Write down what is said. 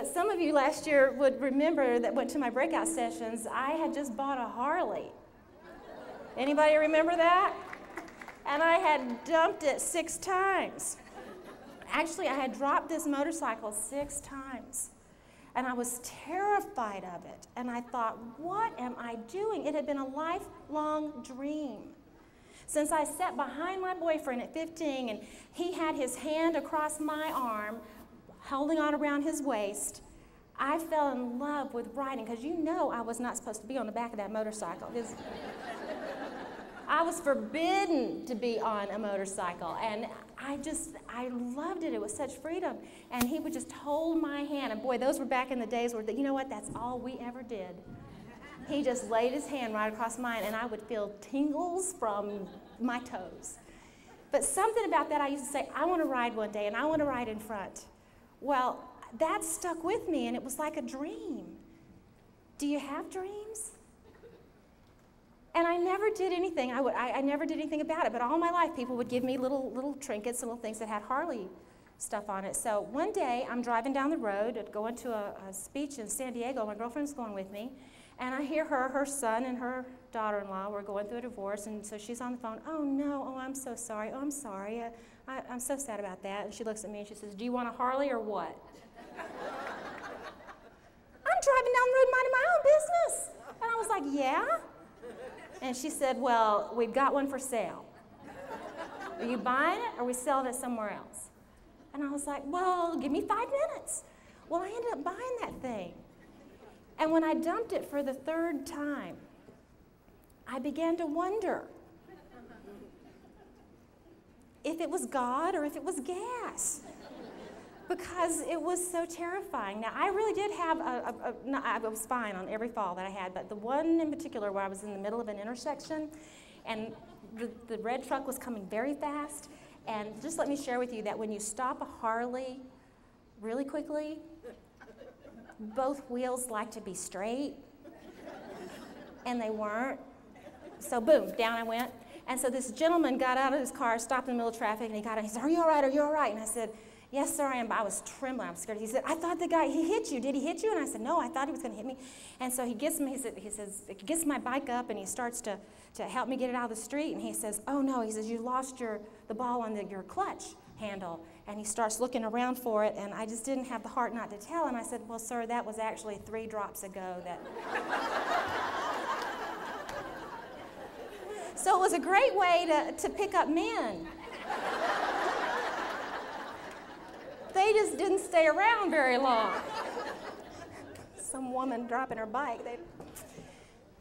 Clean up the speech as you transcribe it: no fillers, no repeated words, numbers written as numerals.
But some of you last year would remember that went to my breakout sessions, I had just bought a Harley. Anybody remember that? And I had dumped it 6 times. Actually, I had dropped this motorcycle 6 times. And I was terrified of it. And I thought, what am I doing? It had been a lifelong dream. Since I sat behind my boyfriend at 15 and he had his hand across my arm, holding on around his waist, I fell in love with riding, because you know I was not supposed to be on the back of that motorcycle. I was forbidden to be on a motorcycle, and I loved it. It was such freedom. And he would just hold my hand, and boy, those were back in the days where, you know what, that's all we ever did. He just laid his hand right across mine, and I would feel tingles from my toes. But something about that, I used to say, I want to ride one day, and I want to ride in front. Well, that stuck with me, and it was like a dream. Do you have dreams? And I never did anything. I never did anything about it, but all my life, people would give me little trinkets and little things that had Harley stuff on it. So one day, I'm driving down the road, going to a speech in San Diego. My girlfriend's going with me. And I hear her son and her daughter-in-law were going through a divorce, and so she's on the phone. Oh, no, oh, I'm so sorry, oh, I'm sorry. I'm so sad about that. And she looks at me and she says, do you want a Harley or what? I'm driving down the road minding my own business. And I was like, yeah? And she said, well, we've got one for sale. Are you buying it or are we selling it somewhere else? And I was like, well, give me 5 minutes. Well, I ended up buying that thing. And when I dumped it for the 3rd time, I began to wonder if it was God or if it was gas, because it was so terrifying. Now, I really did have I was fine on every fall that I had, but the one in particular where I was in the middle of an intersection, and the red truck was coming very fast, and just let me share with you that when you stop a Harley really quickly, both wheels like to be straight, and they weren't. So boom, down I went. And so this gentleman got out of his car, stopped in the middle of traffic, and he got out. He said, are you all right? Are you all right? And I said, yes, sir, I am. But I was trembling. I was scared. He said, I thought the guy, he hit you. Did he hit you? And I said, no, I thought he was going to hit me. And so he gets my bike up, and he starts to help me get it out of the street. And he says, oh, no. He says, you lost the ball on your clutch handle. And he starts looking around for it, and I just didn't have the heart not to tell him. I said, well, sir, that was actually 3 drops ago. So it was a great way to pick up men. They just didn't stay around very long. Some woman dropping her bike.